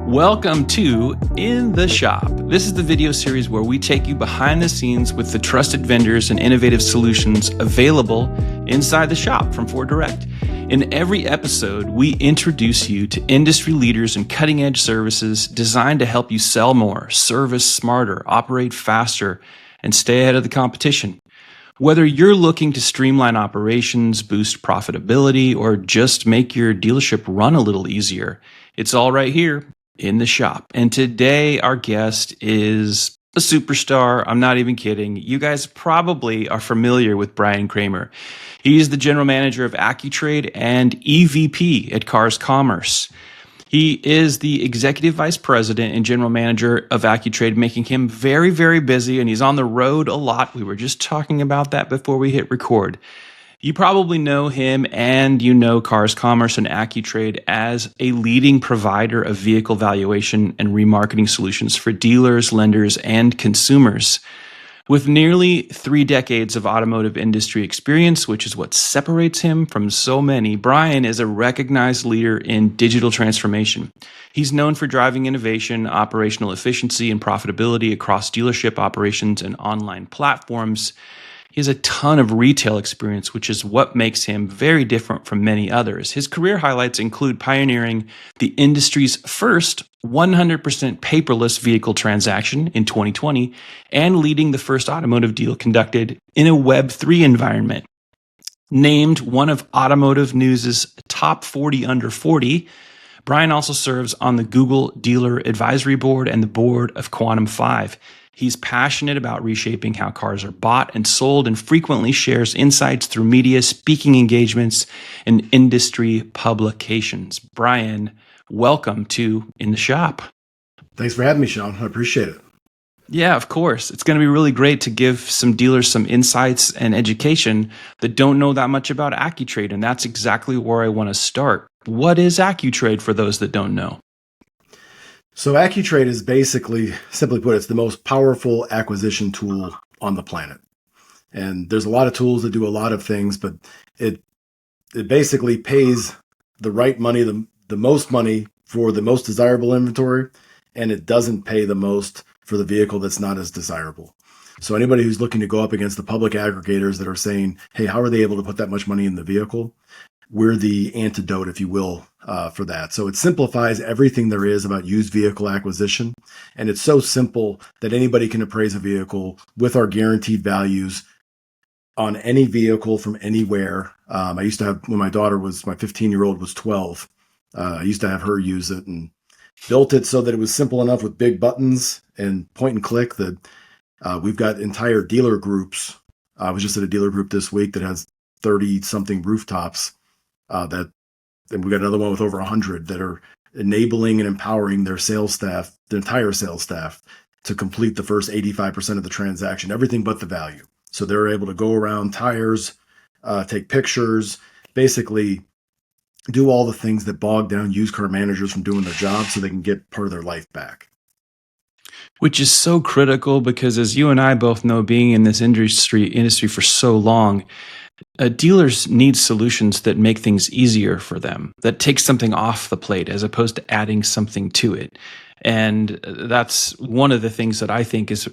Welcome to In the Shop. This is the video series where we take you behind the scenes with the trusted vendors and innovative solutions available inside the shop from FordDirect. In every episode, we introduce you to industry leaders and cutting-edge services designed to help you sell more, service smarter, operate faster, and stay ahead of the competition. Whether you're looking to streamline operations, boost profitability, or just make your dealership run a little easier, it's all right here in the shop. And today our guest is a superstar. I'm not even kidding. You guys probably are familiar with Brian Kramer. He's the general manager of AccuTrade and EVP at Cars Commerce. He is the executive vice president and general manager of AccuTrade, making him very, very busy, and he's on the road a lot. We were just talking about that before we hit record. You probably know him, and you know Cars Commerce and AccuTrade as a leading provider of vehicle valuation and remarketing solutions for dealers, lenders, and consumers. With nearly 3 decades of automotive industry experience, which is what separates him from so many, Brian is a recognized leader in digital transformation. He's known for driving innovation, operational efficiency, and profitability across dealership operations and online platforms. He has a ton of retail experience, which is what makes him very different from many others. His career highlights include pioneering the industry's first 100% paperless vehicle transaction in 2020 and leading the first automotive deal conducted in a Web3 environment. Named one of Automotive News' top 40 under 40, Brian also serves on the Google Dealer Advisory Board and the board of Quantum 5. He's passionate about reshaping how cars are bought and sold and frequently shares insights through media, speaking engagements, and industry publications. Brian, welcome to In the Shop. Thanks for having me, Sean. I appreciate it. Yeah, of course. It's going to be really great to give some dealers some insights and education that don't know that much about AccuTrade, and that's exactly where I want to start. What is AccuTrade for those that don't know? So AccuTrade is basically, simply put, it's the most powerful acquisition tool on the planet. And there's a lot of tools that do a lot of things, but it basically pays the right money, the most money for the most desirable inventory, and it doesn't pay the most for the vehicle that's not as desirable. So anybody who's looking to go up against the public aggregators that are saying, hey, how are they able to put that much money in the vehicle? We're the antidote, if you will, for that. So it simplifies everything there is about used vehicle acquisition. And it's so simple that anybody can appraise a vehicle with our guaranteed values on any vehicle from anywhere. I used to have, when my 15-year-old was 12, I used to have her use it and built it so that it was simple enough with big buttons and point and click that we've got entire dealer groups. I was just at a dealer group this week that has 30 something rooftops and we've got another one with over 100 that are enabling and empowering their sales staff, the entire sales staff, to complete the first 85% of the transaction, everything but the value. So they're able to go around tires, take pictures, basically do all the things that bog down used car managers from doing their job so they can get part of their life back. Which is so critical because, as you and I both know, being in this industry for so long, dealers need solutions that make things easier for them, that take something off the plate as opposed to adding something to it. And that's one of the things that I think is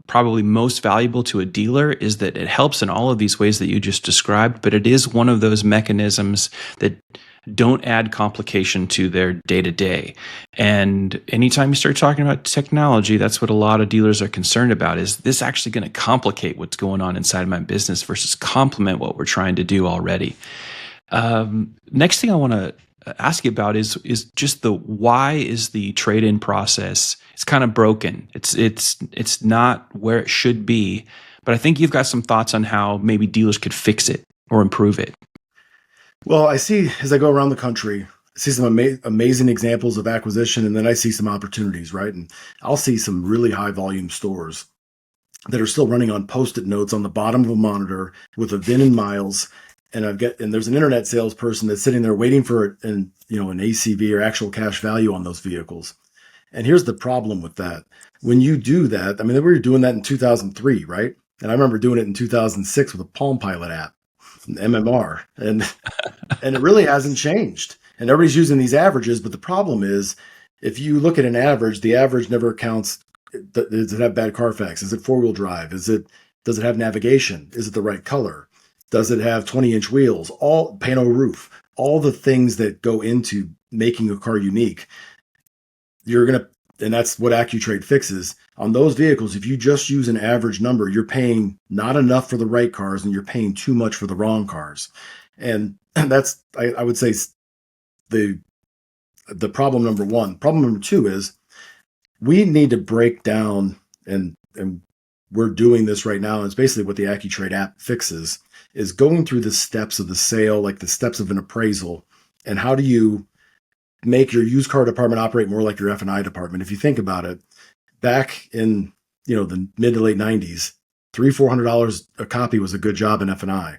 probably most valuable to a dealer, is that it helps in all of these ways that you just described, but it is one of those mechanisms that don't add complication to their day-to-day. And anytime you start talking about technology, that's what a lot of dealers are concerned about. Is this actually going to complicate what's going on inside my business versus complement what we're trying to do already? Next thing I want to ask you about is just the why is the trade-in process? It's kind of broken. It's not where it should be. But I think you've got some thoughts on how maybe dealers could fix it or improve it. Well, I see, as I go around the country, I see some amazing examples of acquisition, and then I see some opportunities, right? And I'll see some really high volume stores that are still running on Post-it notes on the bottom of a monitor with a VIN and miles. And there's an internet salesperson that's sitting there waiting for an ACV or actual cash value on those vehicles. And here's the problem with that. When you do that, I mean, we were doing that in 2003, right? And I remember doing it in 2006 with a Palm Pilot app. MMR, and it really hasn't changed. And everybody's using these averages, but the problem is if you look at an average, the average never counts. Does it have bad Carfax? Is it four-wheel drive? Does it have navigation? Is it the right color? Does it have 20-inch wheels? All pano roof, all the things that go into making a car unique. And that's what AccuTrade fixes. On those vehicles, if you just use an average number, you're paying not enough for the right cars and you're paying too much for the wrong cars. And that's, I would say, the problem number one. Problem number two is we need to break down, and we're doing this right now. It's basically what the AccuTrade app fixes, is going through the steps of the sale, like the steps of an appraisal, and how do you make your used car department operate more like your F&I department. If you think about it, back in the mid to late 90s, $300-400 a copy was a good job in F&I.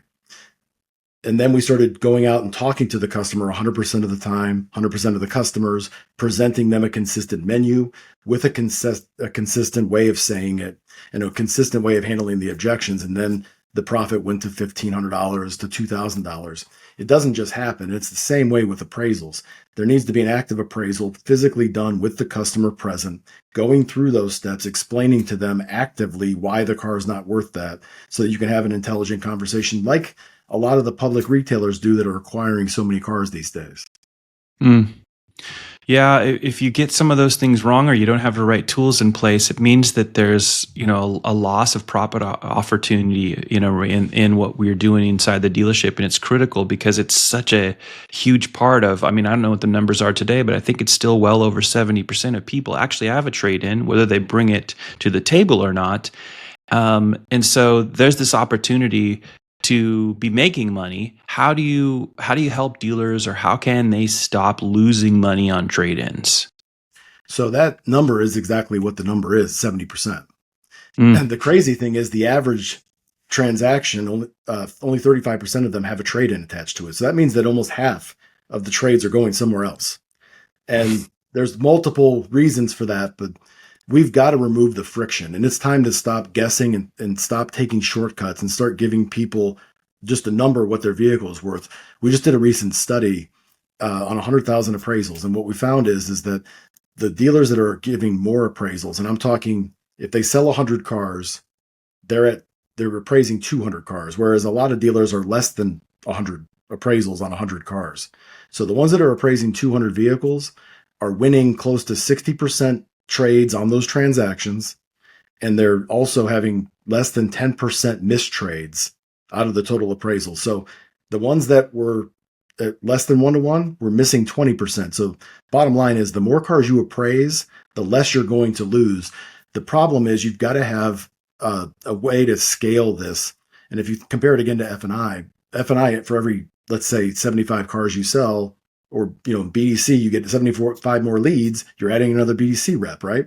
And then we started going out and talking to the customer 100% of the time, 100% of the customers, presenting them a consistent menu with a consistent way of saying it and a consistent way of handling the objections. And then the profit went to $1,500 to $2,000. It doesn't just happen. It's the same way with appraisals. There needs to be an active appraisal physically done with the customer present, going through those steps, explaining to them actively why the car is not worth that, so that you can have an intelligent conversation like a lot of the public retailers do that are acquiring so many cars these days. Yeah, if you get some of those things wrong or you don't have the right tools in place, it means that there's a loss of profit opportunity in what we're doing inside the dealership, and it's critical because it's such a huge part of. I mean, I don't know what the numbers are today, but I think it's still well over 70% of people actually have a trade-in, whether they bring it to the table or not. And so there's this opportunity to be making money. How do you help dealers, or how can they stop losing money on trade-ins? So that number is exactly what the number is, 70%. And the crazy thing is the average transaction, only 35% of them have a trade-in attached to it. So that means that almost half of the trades are going somewhere else. And there's multiple reasons for that, but we've got to remove the friction, and it's time to stop guessing and stop taking shortcuts and start giving people just a number what their vehicle is worth. We just did a recent study on 100,000 appraisals, and what we found is that the dealers that are giving more appraisals, and I'm talking if they sell 100 cars, they're appraising 200 cars, whereas a lot of dealers are less than 100 appraisals on 100 cars. So the ones that are appraising 200 vehicles are winning close to 60% trades on those transactions, and they're also having less than 10% missed trades out of the total appraisal. So the ones that were at less than 1-to-1 were missing 20%. So bottom line is the more cars you appraise, the less you're going to lose. The problem is you've got to have a way to scale this. And if you compare it again to F&I for every, let's say, 75 cars you sell, or BDC, you get 75 more leads, you're adding another BDC rep, right?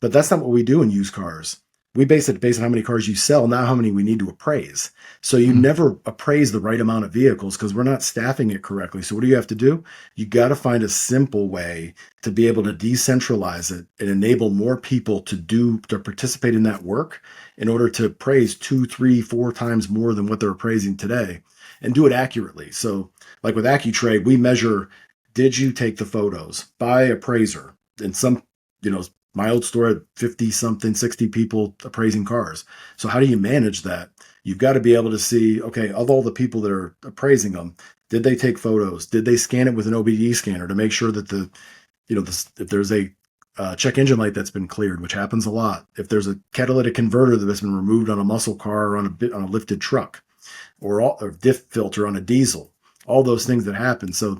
But that's not what we do in used cars. We base it based on how many cars you sell, not how many we need to appraise. So you never appraise the right amount of vehicles because we're not staffing it correctly. So what do you have to do? You got to find a simple way to be able to decentralize it and enable more people to participate in that work in order to appraise 2, 3, 4 times more than what they're appraising today, and do it accurately. So like with AccuTrade, we measure, did you take the photos by appraiser? And some, my old store had 50 something, 60 people appraising cars. So how do you manage that? You've got to be able to see, okay, of all the people that are appraising them, did they take photos? Did they scan it with an OBD scanner to make sure that if there's a check engine light that's been cleared, which happens a lot, if there's a catalytic converter that's been removed on a muscle car or on a lifted truck, or diff filter on a diesel, all those things that happen. So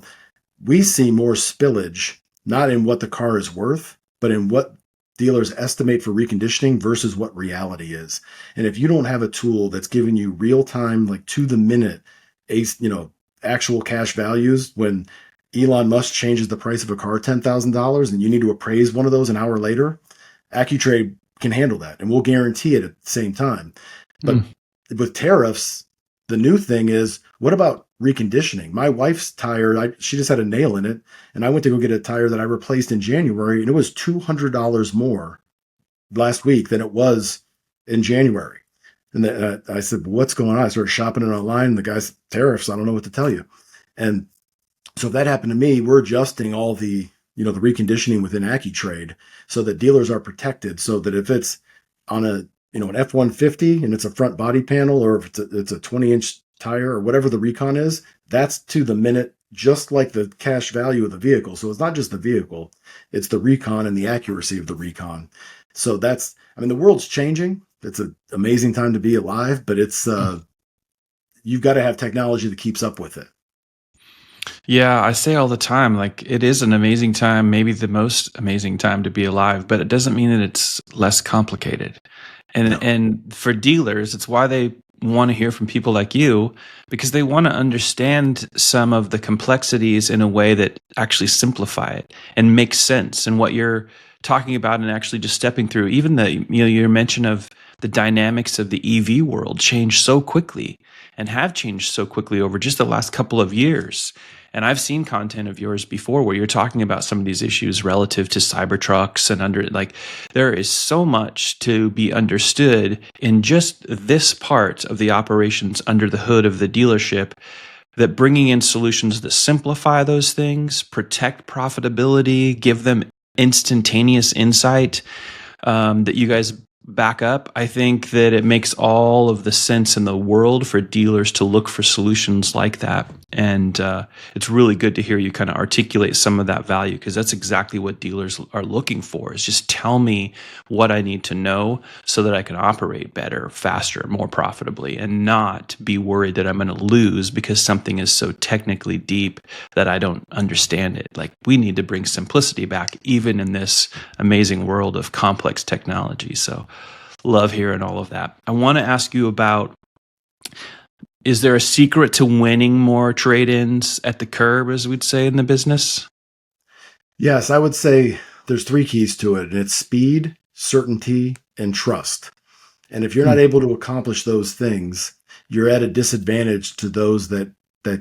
we see more spillage, not in what the car is worth, but in what dealers estimate for reconditioning versus what reality is. And if you don't have a tool that's giving you real time, like to the minute, actual cash values, when Elon Musk changes the price of a car $10,000 and you need to appraise one of those an hour later, AccuTrade can handle that, and we'll guarantee it at the same time. But with tariffs, the new thing is, what about reconditioning? My wife's tire, she just had a nail in it, and I went to go get a tire that I replaced in January, and it was $200 more last week than it was in January. And then I said, what's going on? I started shopping it online, and the guy's, tariffs, I don't know what to tell you. And so if that happened to me, we're adjusting all the the reconditioning within AccuTrade so that dealers are protected, so that if it's on an F-150 and it's a front body panel, or if it's a 20-inch tire or whatever the recon is, that's to the minute, just like the cash value of the vehicle. So it's not just the vehicle, it's the recon and the accuracy of the recon. So the world's changing. It's an amazing time to be alive, but it's you've got to have technology that keeps up with it. Yeah, I say all the time, like it is an amazing time, maybe the most amazing time to be alive, but it doesn't mean that it's less complicated. And No. and for dealers, it's why they want to hear from people like you, because they want to understand some of the complexities in a way that actually simplify it and make sense. And what you're talking about and actually just stepping through, even your mention of the dynamics of the EV world change so quickly and have changed so quickly over just the last couple of years. And I've seen content of yours before where you're talking about some of these issues relative to Cybertrucks and there is so much to be understood in just this part of the operations under the hood of the dealership, that bringing in solutions that simplify those things, protect profitability, give them instantaneous insight, that you guys back up. I think that it makes all of the sense in the world for dealers to look for solutions like that. And it's really good to hear you kind of articulate some of that value, because that's exactly what dealers are looking for, is just tell me what I need to know so that I can operate better, faster, more profitably, and not be worried that I'm going to lose because something is so technically deep that I don't understand it. Like, we need to bring simplicity back, even in this amazing world of complex technology. So love hearing all of that. I want to ask you about, is there a secret to winning more trade-ins at the curb, as we'd say in the business? Yes, I would say there's three keys to it, and it's speed, certainty, and trust. And if you're not able to accomplish those things, you're at a disadvantage to those that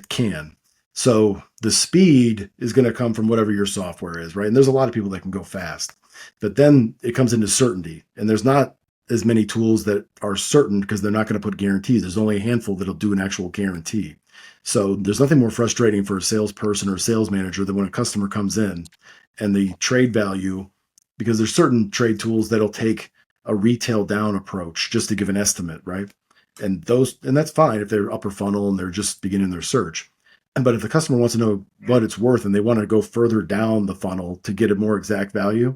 can. So the speed is going to come from whatever your software is, right? And there's a lot of people that can go fast, but then it comes into certainty, and there's not as many tools that are certain because they're not going to put guarantees. There's only a handful that'll do an actual guarantee. So there's nothing more frustrating for a salesperson or a sales manager than when a customer comes in and the trade value, because there's certain trade tools that'll take a retail down approach just to give an estimate, right? And that's fine if they're upper funnel and they're just beginning their search. But if the customer wants to know what it's worth and they want to go further down the funnel to get a more exact value,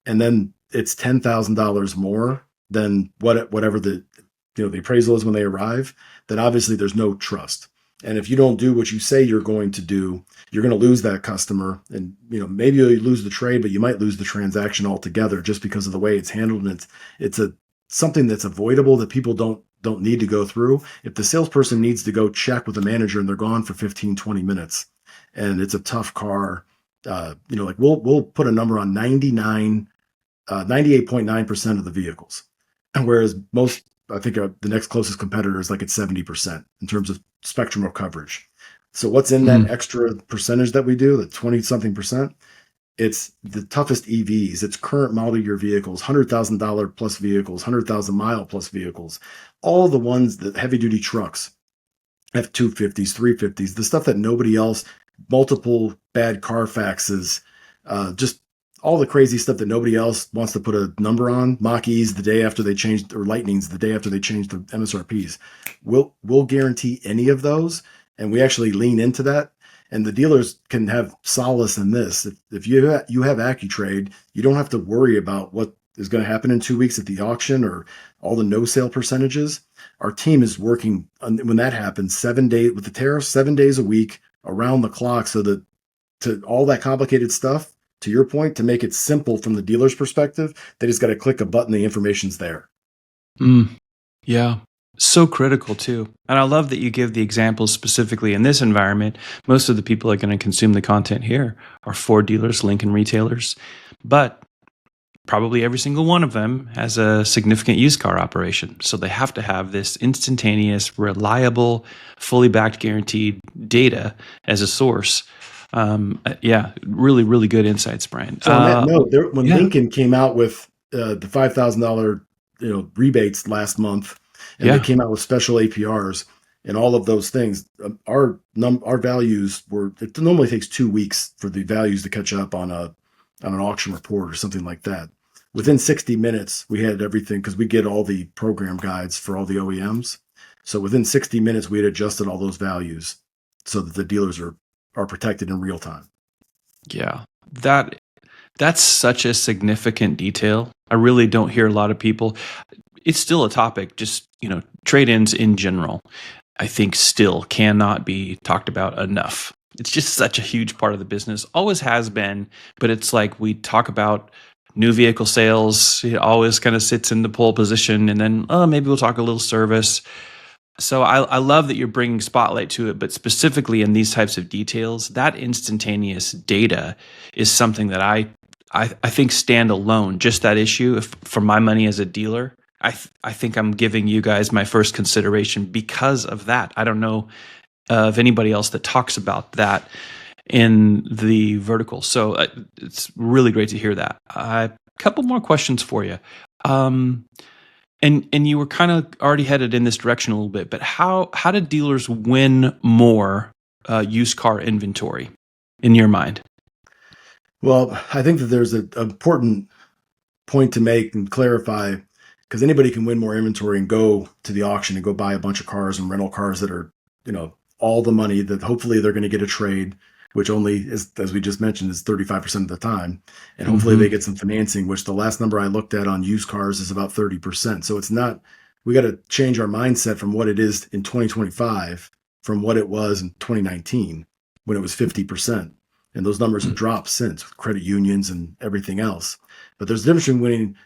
and then it's $10,000 more than whatever the appraisal is when they arrive, then obviously there's no trust. And if you don't do what you say you're going to do, you're going to lose that customer. And maybe you lose the trade, but you might lose the transaction altogether just because of the way it's handled. And it's something that's avoidable, that people don't need to go through. If the salesperson needs to go check with the manager and they're gone for 15, 20 minutes and it's a tough car, we'll put a number on 98.9% of the vehicles. Whereas I think the next closest competitor is like at 70% in terms of spectrum of coverage. So what's in that extra percentage that we do, the 20 something percent? It's the toughest EVs. It's current model year vehicles, $100,000 plus vehicles, 100,000 mile plus vehicles, all the ones that heavy duty trucks, F-250s, 350s, the stuff that nobody else, multiple bad Carfaxes, just all the crazy stuff that nobody else wants to put a number on. Mach-E's the day after they changed, or Lightnings the day after they changed the MSRPs. We'll guarantee any of those, and we actually lean into that. And the dealers can have solace in this. If you have AccuTrade, you don't have to worry about what is going to happen in 2 weeks at the auction or all the no sale percentages. Our team is working on, when that happens, 7 days with the tariffs, 7 days a week around the clock, so that to all that complicated stuff, to your point, to make it simple from the dealer's perspective, they just got to click a button, the information's there. Yeah. So critical too. And I love that you give the examples specifically in this environment. Most of the people that are going to consume the content here are Ford dealers, Lincoln retailers, but probably every single one of them has a significant used car operation. So they have to have this instantaneous, reliable, fully backed, guaranteed data as a source. Really, really good insights, Brian. So on that note, when Lincoln came out with the $5,000 rebates last month, and they came out with special APRs, and all of those things. Our values were. It normally takes 2 weeks for the values to catch up on an auction report or something like that. Within 60 minutes, we had everything because we get all the program guides for all the OEMs. So within 60 minutes, we had adjusted all those values so that the dealers are protected in real time. Yeah, that's such a significant detail. I really don't hear a lot of people. It's still a topic, just, trade-ins in general, I think still cannot be talked about enough. It's just such a huge part of the business, always has been, but it's like we talk about new vehicle sales, it always kind of sits in the pole position, and then maybe we'll talk a little service. So I love that you're bringing spotlight to it, but specifically in these types of details, that instantaneous data is something that I think stand alone. Just that issue, for my money as a dealer, I think I'm giving you guys my first consideration because of that. I don't know of anybody else that talks about that in the vertical. So it's really great to hear that. A couple more questions for you. And you were kind of already headed in this direction a little bit, but how do dealers win more used car inventory in your mind? Well, I think that there's an important point to make and clarify, because anybody can win more inventory and go to the auction and go buy a bunch of cars and rental cars that are, all the money that hopefully they're going to get a trade, which only is, as we just mentioned, is 35% of the time. And hopefully they get some financing, which the last number I looked at on used cars is about 30%. So it's not, we got to change our mindset from what it is in 2025 from what it was in 2019 when it was 50%. And those numbers have dropped since with credit unions and everything else. But there's a difference between winning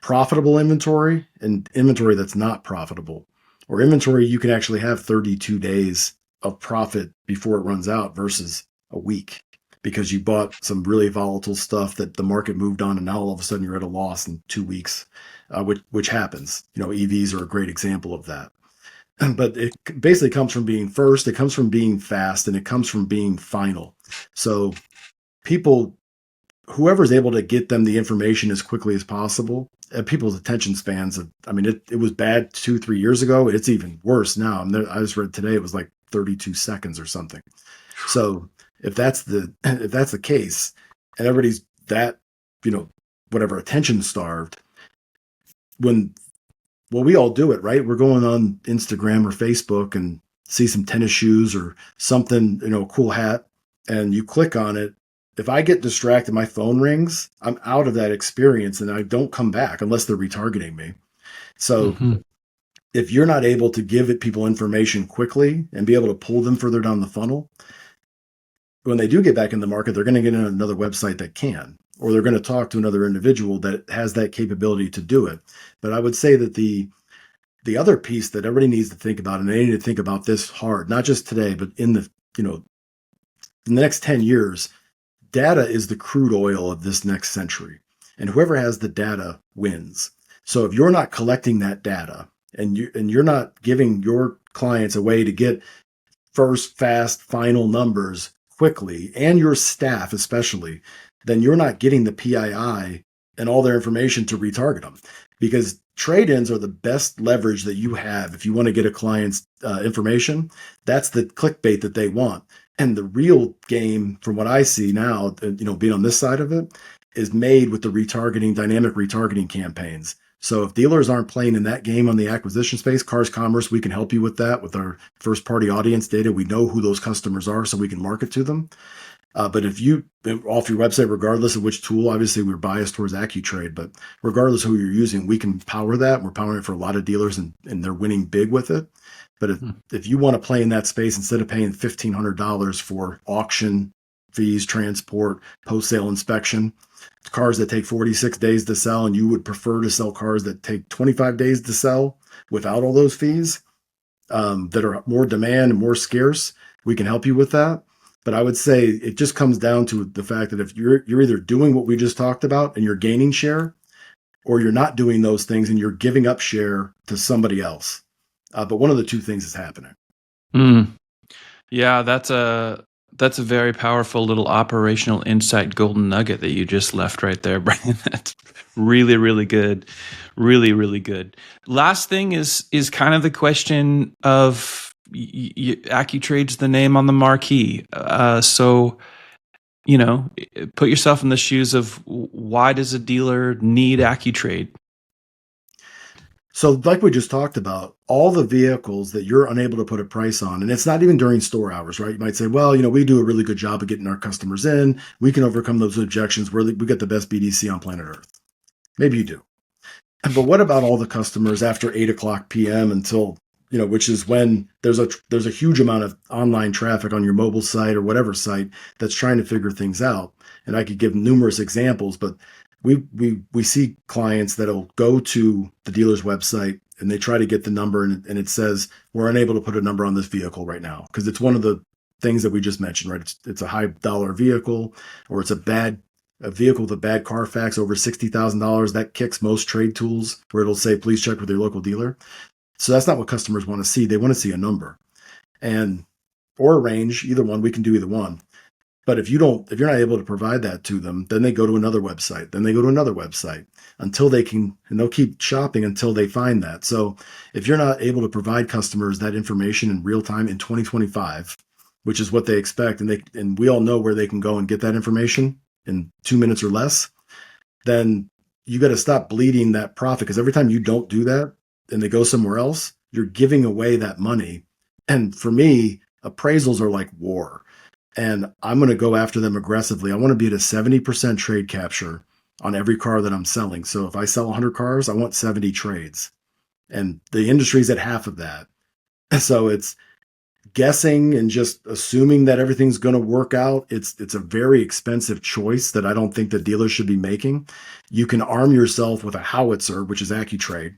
profitable inventory and inventory that's not profitable, or inventory you can actually have 32 days of profit before it runs out versus a week because you bought some really volatile stuff that the market moved on, and now all of a sudden you're at a loss in 2 weeks, which happens. EVs are a great example of that. But it basically comes from being first, it comes from being fast, and it comes from being final. So whoever's able to get them the information as quickly as possible, people's attention spans, it was bad 2-3 years ago. It's even worse now. I just read today, it was like 32 seconds or something. So if that's the case, and everybody's that, whatever, attention starved, we all do it, right? We're going on Instagram or Facebook and see some tennis shoes or something, cool hat, and you click on it. If I get distracted, my phone rings, I'm out of that experience and I don't come back unless they're retargeting me. So if you're not able to give people information quickly and be able to pull them further down the funnel, when they do get back in the market, they're going to get in another website that can, or they're going to talk to another individual that has that capability to do it. But I would say that the other piece that everybody needs to think about, and they need to think about this hard, not just today, but in the next 10 years, data is the crude oil of this next century, and whoever has the data wins. So if you're not collecting that data and you're not giving your clients a way to get first, fast, final numbers quickly, and your staff especially, then you're not getting the PII and all their information to retarget them, because trade-ins are the best leverage that you have if you want to get a client's information. That's the clickbait that they want. And the real game, from what I see now, being on this side of it, is made with the retargeting, dynamic retargeting campaigns. So if dealers aren't playing in that game on the acquisition space, Cars Commerce, we can help you with that with our first-party audience data. We know who those customers are, so we can market to them. But if you, off your website, regardless of which tool, obviously we're biased towards AccuTrade, but regardless of who you're using, we can power that. We're powering it for a lot of dealers, and they're winning big with it. But if you want to play in that space, instead of paying $1,500 for auction fees, transport, post-sale inspection, cars that take 46 days to sell, and you would prefer to sell cars that take 25 days to sell without all those fees, that are more demand and more scarce, we can help you with that. But I would say it just comes down to the fact that if you're either doing what we just talked about and you're gaining share, or you're not doing those things and you're giving up share to somebody else. But one of the two things is happening. Yeah, that's a very powerful little operational insight golden nugget that you just left right there, Brian. That's really, really good. Really, really good. Last thing is kind of the question of AccuTrade's the name on the marquee. So, put yourself in the shoes of why does a dealer need AccuTrade? So, like we just talked about, all the vehicles that you're unable to put a price on, and it's not even during store hours, right? You might say, well, we do a really good job of getting our customers in. We can overcome those objections. We get the best BDC on planet Earth. Maybe you do. But what about all the customers after 8 o'clock p.m. until, which is when there's a huge amount of online traffic on your mobile site or whatever site that's trying to figure things out. And I could give numerous examples, but we see clients that'll go to the dealer's website and they try to get the number and it says we're unable to put a number on this vehicle right now because it's one of the things that we just mentioned, right? It's a high dollar vehicle, or it's a vehicle with a bad Carfax over $60,000. That kicks most trade tools where it'll say, please check with your local dealer. So that's not what customers want to see. They want to see a number or a range, either one. We can do either one. But if you're not able to provide that to them, then they go to another website. Then they go to another website until they can, and they'll keep shopping until they find that. So if you're not able to provide customers that information in real time in 2025, which is what they expect, and we all know where they can go and get that information in 2 minutes or less, then you got to stop bleeding that profit, because every time you don't do that and they go somewhere else, you're giving away that money. And for me, appraisals are like war. And I'm going to go after them aggressively. I want to be at a 70% trade capture on every car that I'm selling. So if I sell 100 cars, I want 70 trades. And the industry's at half of that. So it's guessing and just assuming that everything's going to work out. It's a very expensive choice that I don't think the dealers should be making. You can arm yourself with a howitzer, which is AccuTrade,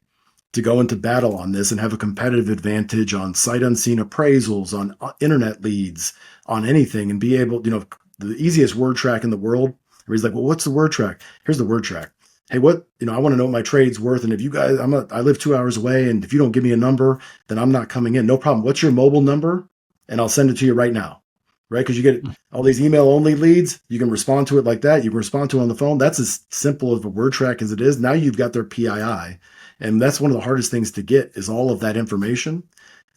to go into battle on this and have a competitive advantage on sight unseen appraisals, on internet leads, on anything, and be able, the easiest word track in the world. Where he's like, well, what's the word track? Here's the word track. Hey, I want to know what my trade's worth. And if you guys, I live 2 hours away, and if you don't give me a number, then I'm not coming in. No problem. What's your mobile number? And I'll send it to you right now. Right? Because you get all these email only leads. You can respond to it like that. You can respond to it on the phone. That's as simple of a word track as it is. Now you've got their PII. And that's one of the hardest things to get, is all of that information.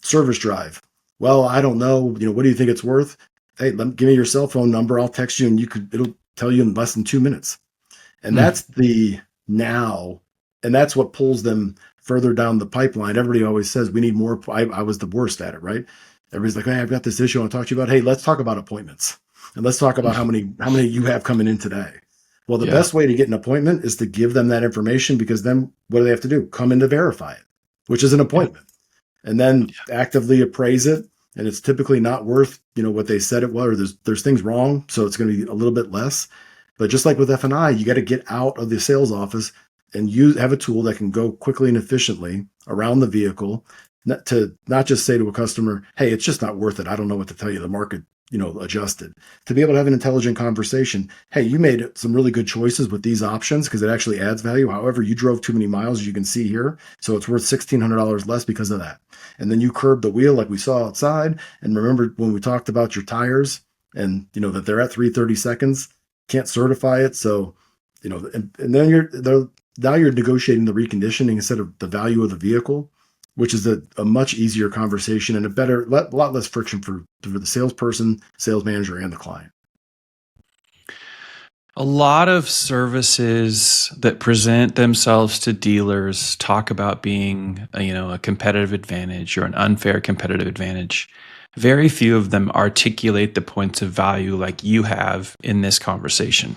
Service drive. Well, I don't know. What do you think it's worth? Hey, give me your cell phone number. I'll text you, and it'll tell you in less than 2 minutes. And that's the now. And that's what pulls them further down the pipeline. Everybody always says we need more. I was the worst at it, right? Everybody's like, hey, I've got this issue I want to talk to you about. Hey, let's talk about appointments. And let's talk about how many you have coming in today. Well, the best way to get an appointment is to give them that information, because then what do they have to do? Come in to verify it, which is an appointment, and then actively appraise it. And it's typically not worth, what they said it was, or there's things wrong. So it's going to be a little bit less. But just like with F&I, you got to get out of the sales office and have a tool that can go quickly and efficiently around the vehicle, not just say to a customer, hey, it's just not worth it. I don't know what to tell you. The market, adjusted. To be able to have an intelligent conversation. Hey, you made some really good choices with these options because it actually adds value. However, you drove too many miles, as you can see here. So it's worth $1,600 less because of that. And then you curb the wheel like we saw outside. And remember when we talked about your tires and, that they're at 330 seconds, can't certify it. So, and then now you're negotiating the reconditioning instead of the value of the vehicle, which is a much easier conversation and a lot less friction for the salesperson, sales manager, and the client. A lot of services that present themselves to dealers talk about being, a competitive advantage or an unfair competitive advantage. Very few of them articulate the points of value like you have in this conversation.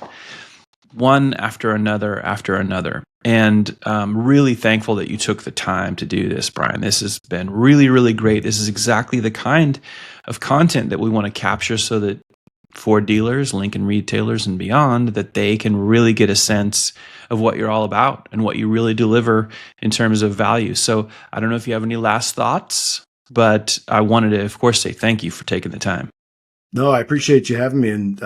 One after another after another. And I'm really thankful that you took the time to do this, Brian. This has been really, really great. This is exactly the kind of content that we want to capture so that Ford dealers, Lincoln retailers, and beyond, that they can really get a sense of what you're all about and what you really deliver in terms of value. So I don't know if you have any last thoughts, but I wanted to, of course, say thank you for taking the time. No, I appreciate you having me. And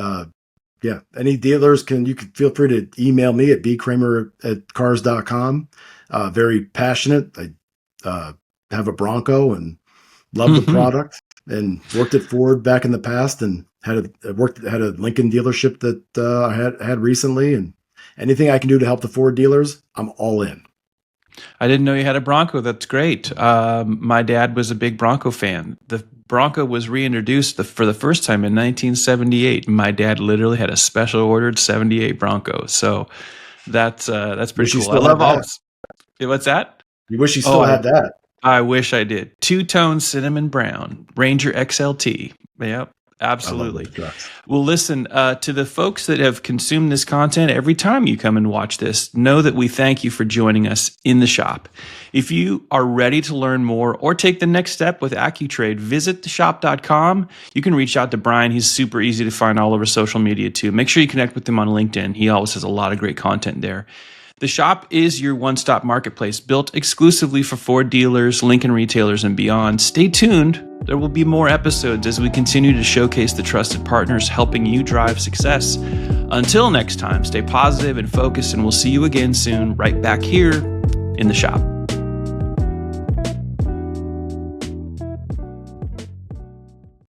any dealers you can feel free to email me at bkramer@cars.com. Very passionate. I have a Bronco and love the product, and worked at Ford back in the past, and had a Lincoln dealership that I had recently. And anything I can do to help the Ford dealers, I'm all in. I didn't know you had a Bronco. That's great. My dad was a big Bronco fan. The Bronco was reintroduced for the first time in 1978. My dad literally had a special ordered 78 Bronco. So that's pretty cool. I love all. What's that? You wish you still had that. I wish I did. Two-tone cinnamon brown Ranger XLT. Yep. Absolutely. Well, listen, to the folks that have consumed this content, every time you come and watch this, know that we thank you for joining us in the shop. If you are ready to learn more or take the next step with AccuTrade, visit theshop.com. You can reach out to Brian. He's super easy to find all over social media too. Make sure you connect with him on LinkedIn. He always has a lot of great content there. The shop is your one-stop marketplace built exclusively for Ford dealers, Lincoln retailers, and beyond. Stay tuned. There will be more episodes as we continue to showcase the trusted partners helping you drive success. Until next time, stay positive and focused, and we'll see you again soon right back here in the shop.